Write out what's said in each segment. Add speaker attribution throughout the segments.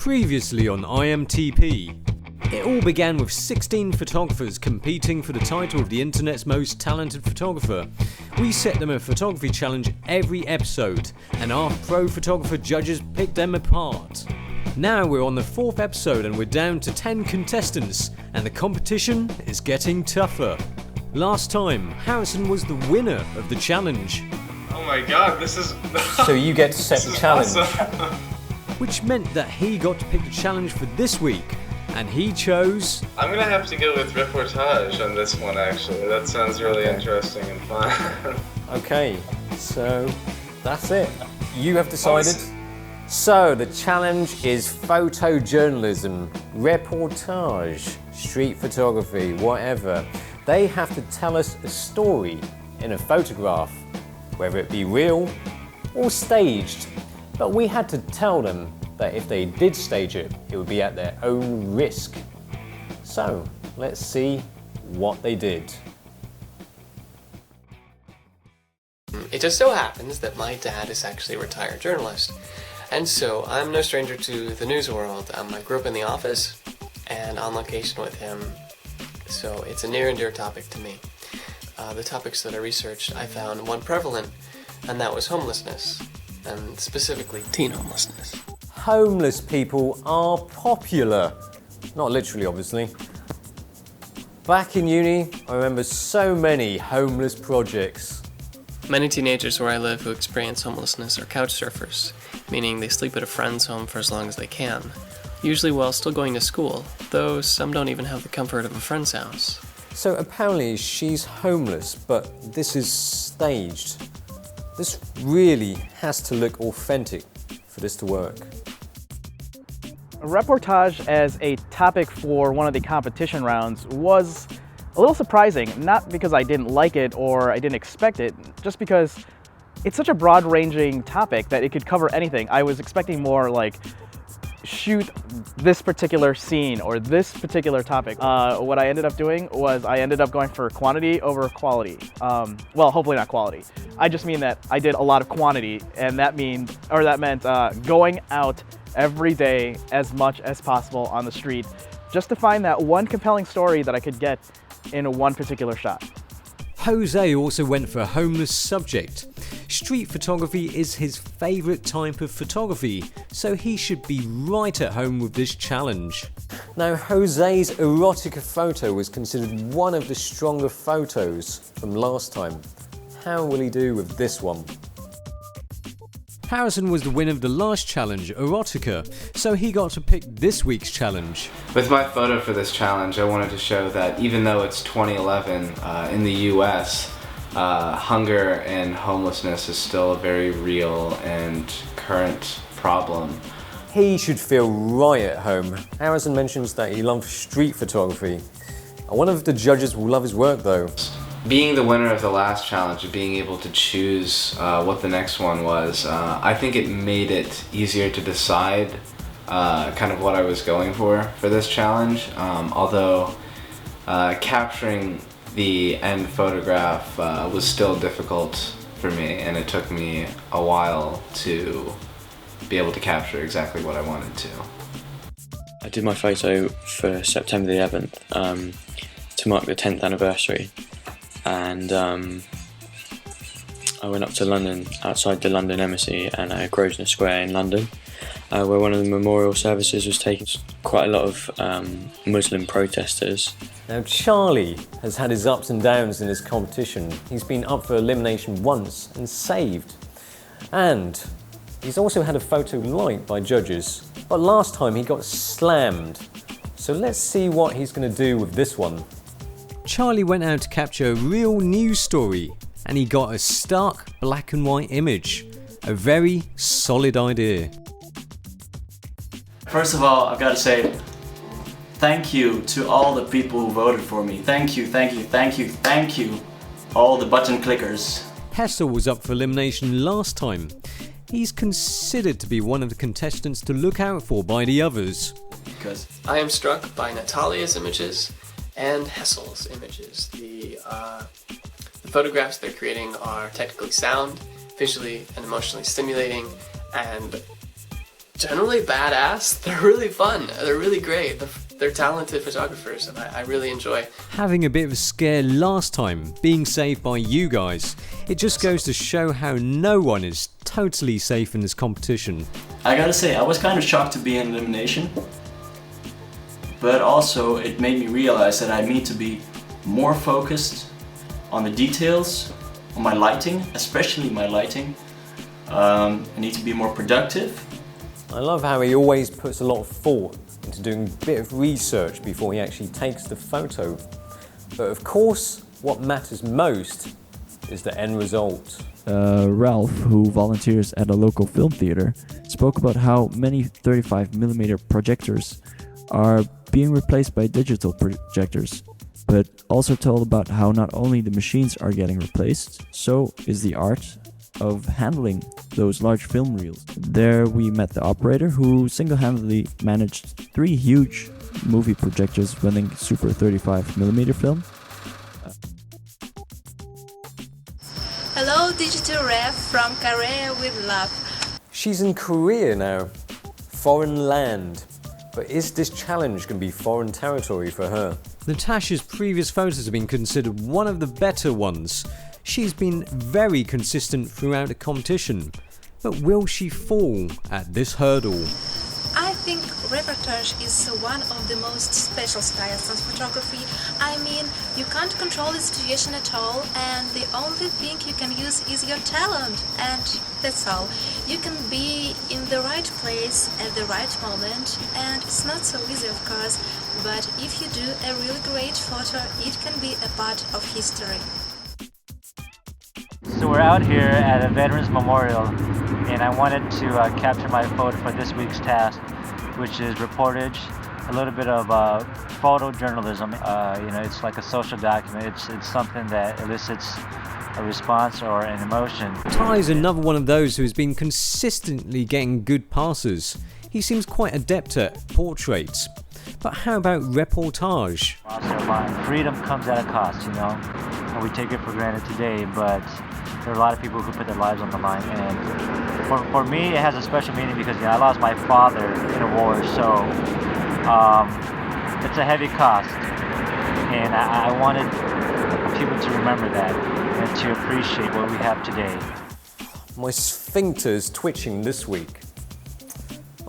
Speaker 1: Previously on IMTP. It all began with 16 photographers competing for the title of the internet's most talented photographer. We set them a photography challenge every episode, and our pro photographer judges picked them apart. Now we're on the 4th episode and we're down to 10 contestants, and the competition is getting tougher. Last time, Harrison was the winner of the challenge.
Speaker 2: Oh my god, this is...
Speaker 3: So you get to set the challenge.
Speaker 2: Awesome.
Speaker 1: Which meant that he got to pick the challenge for this week, and he chose...
Speaker 2: I'm gonna have to go with Reportage on this one, actually. That sounds really interesting and fun.
Speaker 3: Okay, so that's it. You have decided. So the challenge is photojournalism, reportage, street photography, whatever. They have to tell us a story in a photograph, whether it be real or staged. But we had to tell them that if they did stage it, it would be at their own risk. So let's see what they did.
Speaker 4: It just so happens that my dad is actually a retired journalist, and so I'm no stranger to the news world. I grew up in the office and on location with him, so it's a near and dear topic to me. The topics that I researched, I found one prevalent, and that was homelessness, and specifically teen homelessness.
Speaker 3: Homeless people are popular. Not literally, obviously. Back in uni, I remember so many homeless projects.
Speaker 4: Many teenagers where I live who experience homelessness are couch surfers, meaning they sleep at a friend's home for as long as they can, usually while still going to school, though some don't even have the comfort of a friend's house.
Speaker 3: So apparently she's homeless, but this is staged. This really has to look authentic for this to work.
Speaker 5: Reportage as a topic for one of the competition rounds was a little surprising, not because I didn't like it or I didn't expect it, just because it's such a broad-ranging topic that it could cover anything. I was expecting more like shoot this particular scene or this particular topic. What I ended up doing was I ended up going for quantity over quality. Well, hopefully not quality. I just mean that I did a lot of quantity, and that meant going out every day as much as possible on the street, just to find that one compelling story that I could get in one particular shot.
Speaker 1: Jose also went for a homeless subject. Street photography is his favourite type of photography, so he should be right at home with this challenge.
Speaker 3: Now, Jose's erotica photo was considered one of the stronger photos from last time. How will he do with this one?
Speaker 1: Harrison was the winner of the last challenge, erotica, so he got to pick this week's challenge.
Speaker 2: With my photo for this challenge, I wanted to show that even though it's 2011, in the US, hunger and homelessness is still a very real and current problem.
Speaker 3: He should feel right at home. Harrison mentions that he loves street photography. I wonder if the judges will love his work though.
Speaker 2: Being the winner of the last challenge and being able to choose what the next one was, I think it made it easier to decide kind of what I was going for this challenge. Although capturing the end photograph was still difficult for me, and it took me a while to be able to capture exactly what I wanted to.
Speaker 6: I did my photo for September the 11th to mark the 10th anniversary. And I went up to London, outside the London Embassy and Grosvenor Square in London, where one of the memorial services was taking. Quite a lot of Muslim protesters.
Speaker 3: Now, Charlie has had his ups and downs in this competition. He's been up for elimination once and saved. And he's also had a photo liked by judges, but last time he got slammed. So let's see what he's going to do with this one.
Speaker 1: Charlie went out to capture a real news story, and he got a stark black and white image. A very solid idea.
Speaker 7: First of all, I've got to say thank you to all the people who voted for me. Thank you, thank you, thank you, thank you, all the button clickers.
Speaker 1: Hessel was up for elimination last time. He's considered to be one of the contestants to look out for by the others.
Speaker 4: Because I am struck by Natalia's images and Hessel's images. The photographs they're creating are technically sound, visually and emotionally stimulating, and generally badass. They're really fun. They're really great. They're talented photographers, and I really enjoy
Speaker 1: having a bit of a scare last time, being saved by you guys. It just goes to show how no one is totally safe in this competition.
Speaker 7: I gotta say, I was kind of shocked to be in elimination, but also it made me realize that I need to be more focused on the details, on my lighting, especially my lighting. I need to be more productive.
Speaker 3: I love how he always puts a lot of thought into doing a bit of research before he actually takes the photo. But of course, what matters most is the end result.
Speaker 8: Ralph, who volunteers at a local film theater, spoke about how many 35mm projectors are being replaced by digital projectors, but also told about how not only the machines are getting replaced, so is the art of handling those large film reels. There we met the operator who single-handedly managed 3 huge movie projectors running super 35mm film.
Speaker 9: Hello, DigitalRev from Korea with love.
Speaker 3: She's in Korea now, foreign land. But is this challenge going to be foreign territory for her?
Speaker 1: Natasha's previous photos have been considered one of the better ones. She's been very consistent throughout the competition. But will she fall at this hurdle?
Speaker 9: I think reportage is one of the most special styles of photography. I mean, you can't control the situation at all, and the only thing you can use is your talent, and that's all. You can be in the right place at the right moment, and it's not so easy, of course, but if you do a really great photo, it can be a part of history.
Speaker 10: So we're out here at a Veterans Memorial, and I wanted to capture my photo for this week's task, which is reportage, a little bit of photojournalism. It's like a social document. It's something that elicits a response or an emotion.
Speaker 1: Ty's another one of those who has been consistently getting good passes. He seems quite adept at portraits. But how about reportage?
Speaker 10: Freedom comes at a cost, and we take it for granted today, but there are a lot of people who put their lives on the line, and for me it has a special meaning because I lost my father in a war, so it's a heavy cost, and I wanted people to remember that and to appreciate what we have today.
Speaker 3: My sphincter's twitching this week.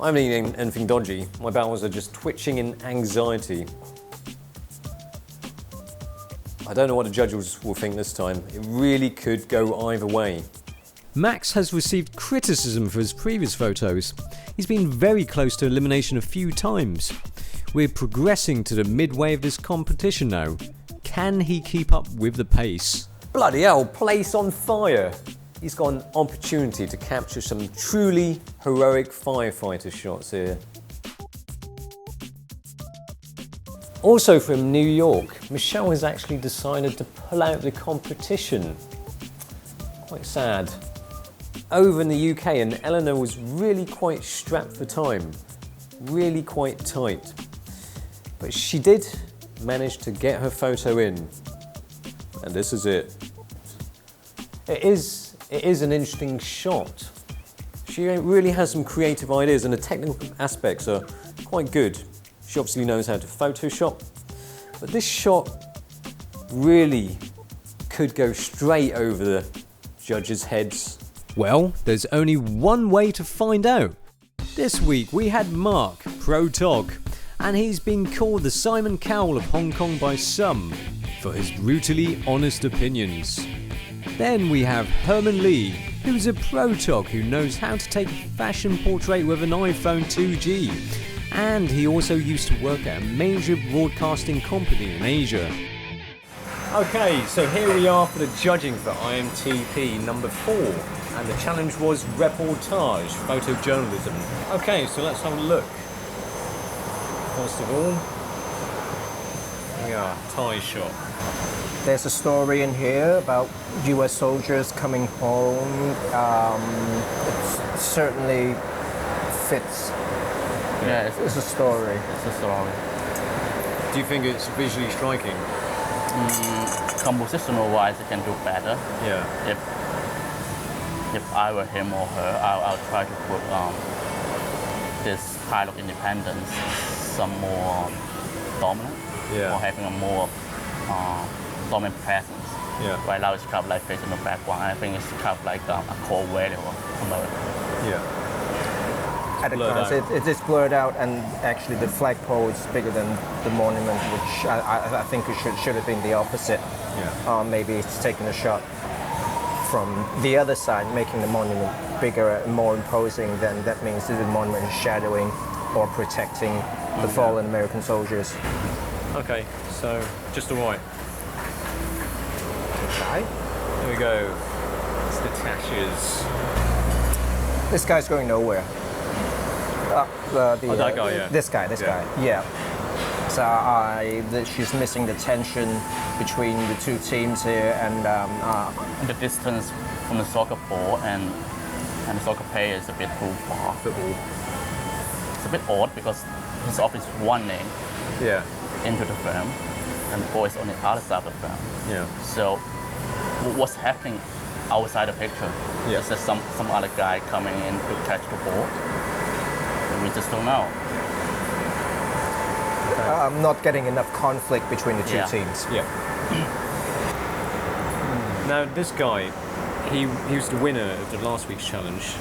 Speaker 3: I haven't eaten anything dodgy. My bowels are just twitching in anxiety. I don't know what the judges will think this time. It really could go either way.
Speaker 1: Max has received criticism for his previous photos. He's been very close to elimination a few times. We're progressing to the midway of this competition now. Can he keep up with the pace?
Speaker 3: Bloody hell, place on fire! He's got an opportunity to capture some truly heroic firefighter shots here. Also from New York, Michelle has actually decided to pull out the competition. Quite sad. Over in the UK, and Eleanor was really quite strapped for time. Really quite tight. But she did manage to get her photo in. And this is it. It is an interesting shot. She really has some creative ideas, and the technical aspects are quite good. She obviously knows how to Photoshop, but this shot really could go straight over the judges' heads.
Speaker 1: Well, there's only one way to find out. This week we had Mark, Pro Tog, and he's been called the Simon Cowell of Hong Kong by some for his brutally honest opinions. Then we have Herman Lee, who's a Pro Tog who knows how to take a fashion portrait with an iPhone 2G. And he also used to work at a major broadcasting company in Asia.
Speaker 3: Okay, so here we are for the judging for IMTP number 4, and the challenge was reportage, photojournalism. Okay, so let's have a look. First of all, we are Thai shot.
Speaker 11: There's a story in here about US soldiers coming home. It certainly fits. Yeah, it's a story. It's a story.
Speaker 3: Do you think it's visually striking?
Speaker 12: Compositional-wise, it can do better.
Speaker 3: Yeah.
Speaker 12: If I were him or her, I'll try to put this kind of independence, some more dominant, or having a more dominant presence.
Speaker 3: Yeah.
Speaker 12: Right now it's kind of like facing the background. I think it's kind of like a core value of America.
Speaker 3: Yeah.
Speaker 11: At a glance, it is blurred out, and actually the flagpole is bigger than the monument, which I think it should have been the opposite.
Speaker 3: Yeah.
Speaker 11: Maybe it's taking a shot from the other side, making the monument bigger and more imposing. Then that means that the monument is shadowing or protecting the fallen American soldiers.
Speaker 3: Okay, so just all right.
Speaker 11: Okay.
Speaker 3: There we go. It's detaches.
Speaker 11: This guy's going nowhere.
Speaker 3: That guy, yeah.
Speaker 11: This guy, yeah. So she's missing the tension between the two teams here, and
Speaker 12: the distance from the soccer ball and the soccer player is a bit too far.
Speaker 3: Football.
Speaker 12: It's a bit odd because he's always running into the frame, and the ball is on the other side of the frame.
Speaker 3: Yeah.
Speaker 12: So what's happening outside the picture?
Speaker 3: Yeah.
Speaker 12: Is there some other guy coming in to catch the ball? We just don't know.
Speaker 11: I'm not getting enough conflict between the two teams.
Speaker 3: Yeah. Now this guy, he was the winner of the last week's challenge,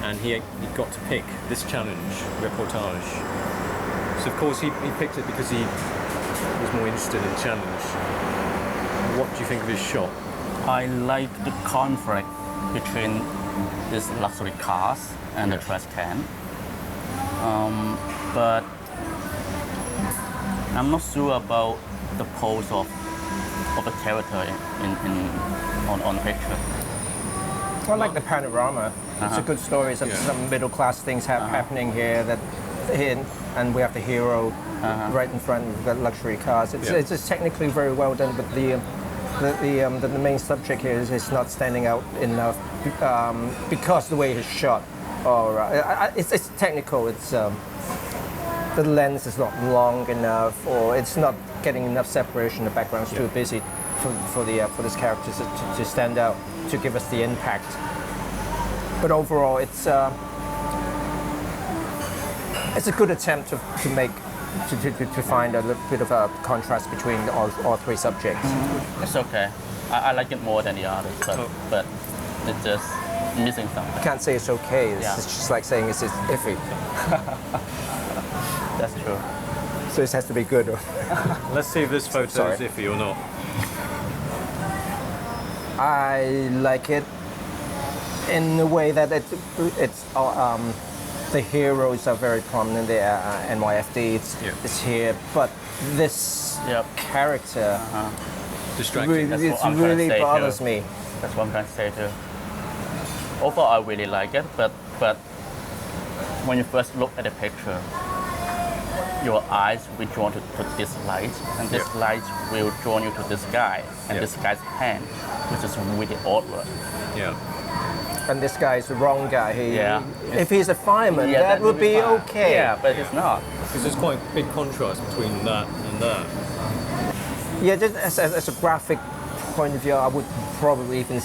Speaker 3: and he got to pick this challenge, Reportage. So of course he picked it because he was more interested in the challenge. What do you think of his shot?
Speaker 12: I like the conflict between these luxury cars and the trash can. But I'm not sure about the pose of the character on picture.
Speaker 11: I like the panorama. It's a good story. Some middle class things happening here and we have the hero right in front of the luxury cars. It's just technically very well done, but the main subject here is not standing out enough because the way it's shot. It's technical. It's the lens is not long enough, or it's not getting enough separation. The background's too busy for this character to stand out, to give us the impact. But overall, it's a good attempt to find a little bit of a contrast between all three subjects.
Speaker 12: It's okay. I like it more than the others, but it's just missing something.
Speaker 11: I can't say it's okay. It's just like saying it's iffy.
Speaker 12: That's true.
Speaker 11: So it has to be good.
Speaker 3: Let's see if this photo is iffy or not.
Speaker 11: I like it in a way that it's the heroes are very prominent there. NYFD, it's here, but this character
Speaker 3: distracting.
Speaker 11: really bothers me.
Speaker 12: That's what I'm trying to say too. Overall, I really like it, but when you first look at the picture, your eyes will be drawn to this light, and this light will draw you to this guy, and this guy's hand, which is really awkward.
Speaker 3: Yeah.
Speaker 11: And this guy is the wrong guy. If he's a fireman, that would be okay.
Speaker 12: Yeah, but he's not.
Speaker 3: Because there's quite a big contrast between that and that.
Speaker 11: Yeah, just as a graphic point of view, I would probably even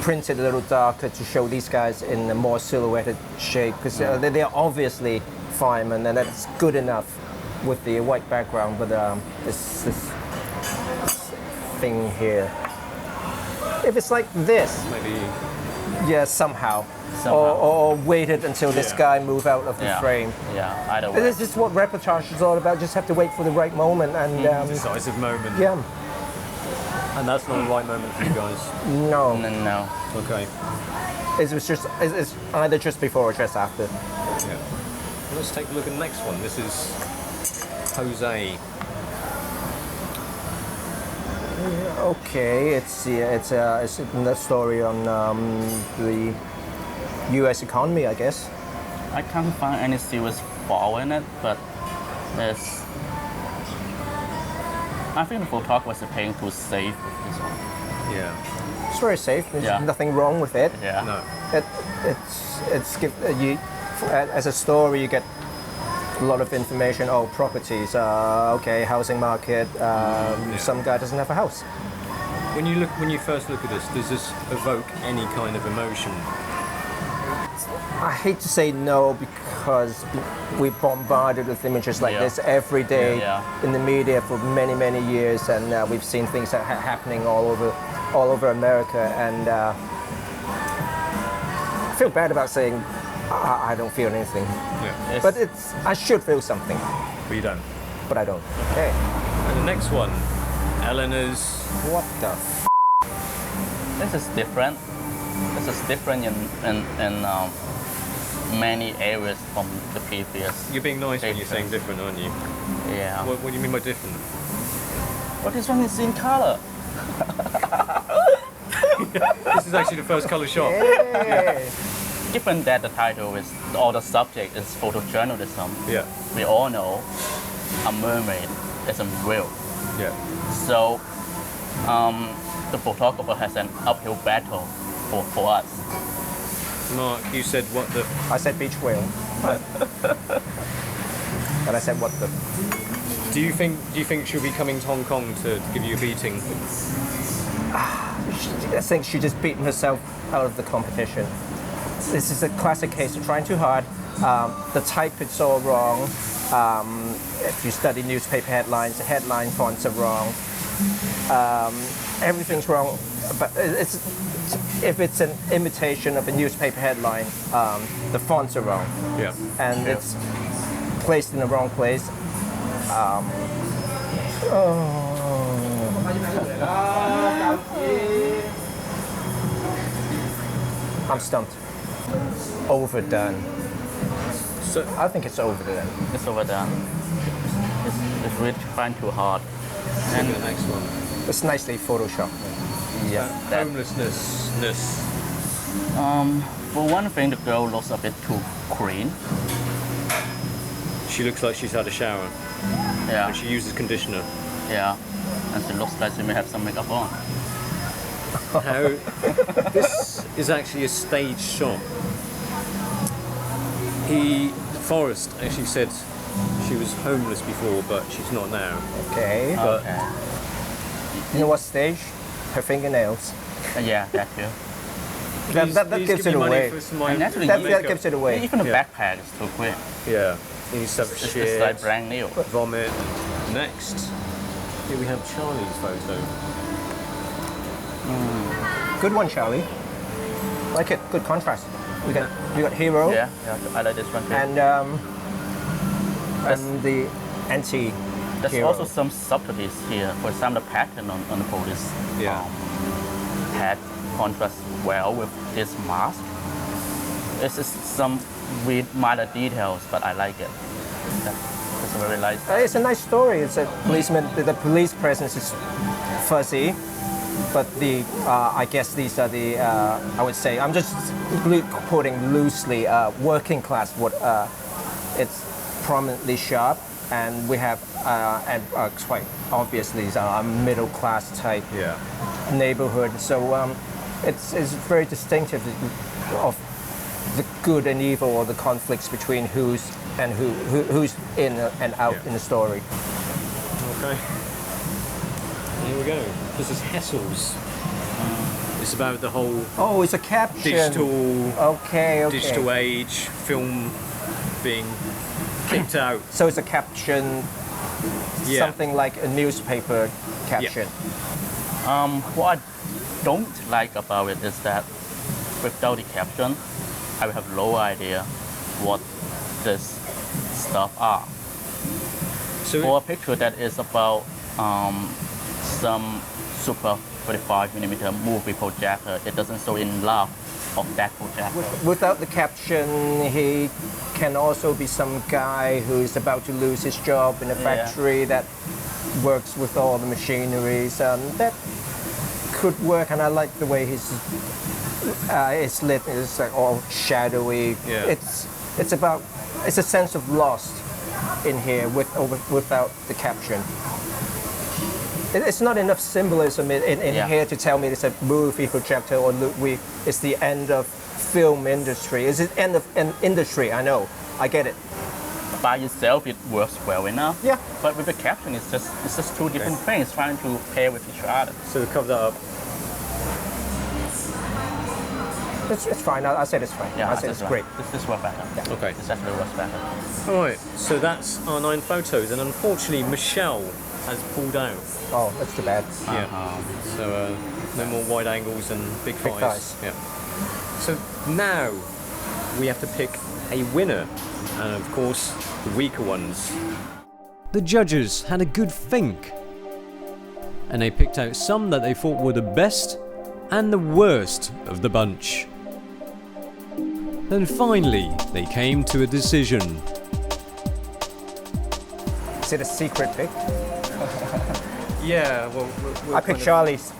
Speaker 11: print it a little darker to show these guys in a more silhouetted shape, because they're obviously firemen, and that's good enough with the white background. But this thing here, if it's like this,
Speaker 3: maybe.
Speaker 11: Yeah, somehow. Or waited until this guy moved out of the frame.
Speaker 12: Yeah, either way.
Speaker 11: This is what Reportage is all about. Just have to wait for the right moment and
Speaker 3: decisive moment.
Speaker 11: Yeah.
Speaker 3: And that's not the right moment for you guys.
Speaker 11: No.
Speaker 12: No.
Speaker 11: Okay. It's either just before or just after.
Speaker 3: Yeah. Let's take a look at the next one. This is Jose.
Speaker 11: Okay, it's a story on the U.S. economy, I guess.
Speaker 12: I can't find any serious flaw in it, but there's. I think the photographer is playing too safe with this one.
Speaker 3: Yeah.
Speaker 11: It's very safe. There's nothing wrong with it.
Speaker 12: Yeah.
Speaker 3: No.
Speaker 11: As a story, you get a lot of information. Oh, properties. Okay, housing market. Some guy doesn't have a house.
Speaker 3: When you first look at this, does this evoke any kind of emotion?
Speaker 11: I hate to say no, because because we bombarded with images like this every day in the media for many, many years, and we've seen things that are happening all over America, and I feel bad about saying I don't feel anything.
Speaker 1: Yeah.
Speaker 11: But I should feel something.
Speaker 1: But you don't.
Speaker 11: But I don't. Okay.
Speaker 1: And the next one, Eleanor's.
Speaker 11: What the
Speaker 12: This is different. This is different in many areas from the previous.
Speaker 1: You're being nice when you're saying different, aren't you?
Speaker 12: Yeah.
Speaker 1: What do you mean by different?
Speaker 12: What is wrong is in color?
Speaker 1: This is actually the first colour shot.
Speaker 12: Given that the title is, or the subject is photojournalism, we all know a mermaid isn't real.
Speaker 1: Yeah.
Speaker 12: So the photographer has an uphill battle for us.
Speaker 1: Mark, you said what the...
Speaker 11: I said beach whale. And I said what the...
Speaker 1: Do you think she'll be coming to Hong Kong to give you a beating?
Speaker 11: I think she just beat herself out of the competition. This is a classic case of trying too hard. The type is all wrong. If you study newspaper headlines, the headline fonts are wrong. Everything's wrong. But if it's an imitation of a newspaper headline, the fonts are wrong.
Speaker 1: Yeah.
Speaker 11: And it's placed in the wrong place. I'm stumped. Overdone.
Speaker 1: So
Speaker 11: I think it's overdone.
Speaker 12: It's overdone. It's really trying too hard.
Speaker 1: And the next one.
Speaker 11: It's nicely photoshopped.
Speaker 12: Yeah.
Speaker 1: Homelessness.
Speaker 12: For one thing, the girl looks a bit too clean.
Speaker 1: She looks like she's had a shower.
Speaker 12: Yeah.
Speaker 1: And she uses conditioner.
Speaker 12: Yeah. And she looks like she may have some makeup on.
Speaker 1: How this is actually a staged shot. Forrest actually said she was homeless before, but she's not now.
Speaker 11: Okay.
Speaker 1: But
Speaker 11: you know what stage? Her fingernails.
Speaker 12: Yeah, that too.
Speaker 11: That gives it away.
Speaker 12: And naturally,
Speaker 11: that gives it away.
Speaker 12: Even the backpack is too quick.
Speaker 1: Yeah. He needs to have
Speaker 12: It's
Speaker 1: shit,
Speaker 12: like brand new.
Speaker 1: vomit. Next, here we have Charlie's photo.
Speaker 11: Good one, Charlie. Like it. Good contrast. We got hero.
Speaker 12: Yeah, I like this one too.
Speaker 11: And the anti.
Speaker 12: There's also some subtleties here. For example, the pattern on the police hat contrasts well with this mask. It's just some weird minor details, but I like it. It's very nice.
Speaker 11: It's a nice story. It's a policeman. The police presence is fuzzy, but I guess these are the I would say, I'm just quoting loosely, working class. It's prominently sharp, and we have quite obviously a middle class type neighborhood. So it's very distinctive of the good and evil, or the conflicts between who's in and out in the story.
Speaker 1: Okay. Here we go. This is Hessel's. It's about the whole.
Speaker 11: Oh, it's a caption.
Speaker 1: Digital.
Speaker 11: Okay.
Speaker 1: Digital age film being kicked out.
Speaker 11: So it's a caption. Something like a newspaper caption.
Speaker 12: What I don't like about it is that without the caption, I have no idea what this stuff are.
Speaker 1: So
Speaker 12: for a picture that is about some super 35mm movie projector, it doesn't show in love of that projector.
Speaker 11: Without the caption, he can also be some guy who's about to lose his job in a factory that works with all the machineries. That could work, and I like the way it's lit. It's like all shadowy.
Speaker 1: Yeah.
Speaker 11: It's a sense of lost in here without the caption. It's not enough symbolism in here to tell me it's a movie projector or it's the end of film industry. It's the end of an industry. I know. I get it.
Speaker 12: By itself, it works well enough.
Speaker 11: Yeah.
Speaker 12: But with the caption, it's just two different things trying to pair with each other.
Speaker 1: So we cover that up.
Speaker 11: It's fine. I said it's fine.
Speaker 12: Yeah,
Speaker 11: I said it's great.
Speaker 12: This works better.
Speaker 11: Yeah.
Speaker 1: Okay.
Speaker 12: This definitely works better.
Speaker 1: Alright, so that's our 9 photos, and unfortunately Michelle has pulled out.
Speaker 11: Oh, that's too bad.
Speaker 1: Yeah. So no more wide angles and big thighs.
Speaker 11: thighs.
Speaker 1: Yeah. So now we have to pick a winner, and of course the weaker ones. The judges had a good think, and they picked out some that they thought were the best and the worst of the bunch. Then finally they came to a decision.
Speaker 11: Is it a secret pick?
Speaker 1: Yeah, well,
Speaker 11: I picked Charlie's.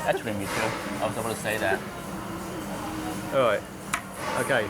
Speaker 12: Actually, me too. I was about to say that.
Speaker 1: Alright, okay.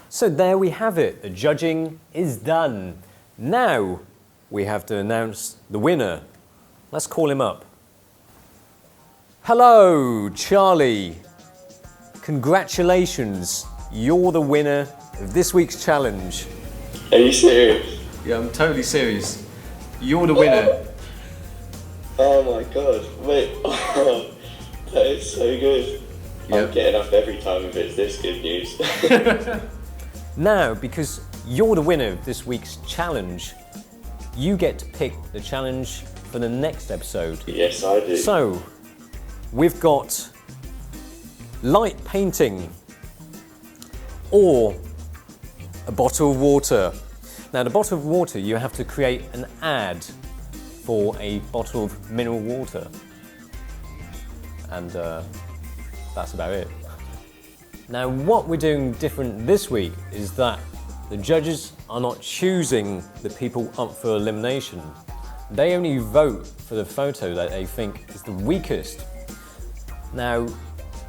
Speaker 1: So there we have it, the judging is done. Now we have to announce the winner. Let's call him up. Hello, Charlie. Congratulations, you're the winner of this week's challenge.
Speaker 13: Are you serious?
Speaker 1: Yeah, I'm totally serious. You're the winner.
Speaker 13: Oh my god, wait. That is so good.
Speaker 1: Yep.
Speaker 13: I'm getting up every time if it's this good news.
Speaker 1: Now, because you're the winner of this week's challenge, you get to pick the challenge for the next episode.
Speaker 13: Yes, I do.
Speaker 1: So, we've got light painting or a bottle of water. Now, the bottle of water, you have to create an ad for a bottle of mineral water. And that's about it. Now, what we're doing different this week is that the judges are not choosing the people up for elimination. They only vote for the photo that they think is the weakest. Now,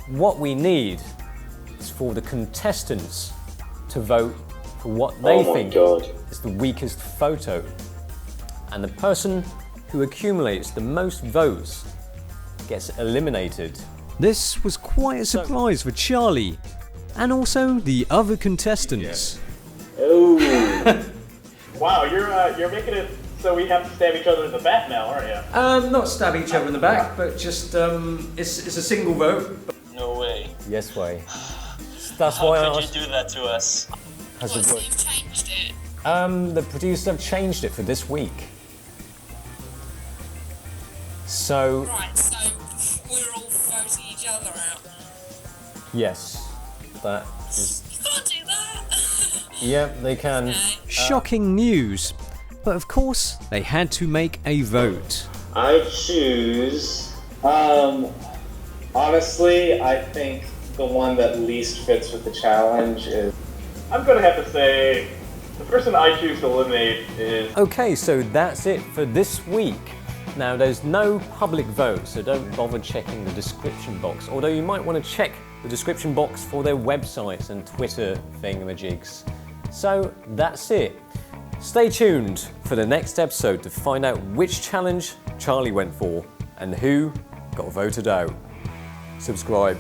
Speaker 1: what we need is for the contestants to vote for what they think is the weakest photo. And the person who accumulates the most votes gets eliminated. This was quite a surprise for Charlie and also the other contestants.
Speaker 13: Oh.
Speaker 14: Wow, you're making it so we have to stab each other in the back now, aren't you?
Speaker 1: Not stab each other in the back, but just it's a single vote.
Speaker 13: No way.
Speaker 1: Yes way. That's why I
Speaker 13: How
Speaker 1: asked.
Speaker 13: could you do that to us?
Speaker 1: Has it worked? Changed it. The producers have changed it for this week. So.
Speaker 15: Right, so we're all voting each other out.
Speaker 1: Yes, that is.
Speaker 15: You can't do that.
Speaker 1: Yep, they can.
Speaker 15: Okay.
Speaker 1: Shocking news, but of course they had to make a vote.
Speaker 14: I choose. Honestly, I think the one that least fits with the challenge is. I'm gonna have to say, the person I choose to eliminate is.
Speaker 1: Okay, so that's it for this week. Now, there's no public vote, so don't bother checking the description box, although you might want to check the description box for their websites and Twitter thingamajigs. So, that's it. Stay tuned for the next episode to find out which challenge Charlie went for and who got voted out. Subscribe.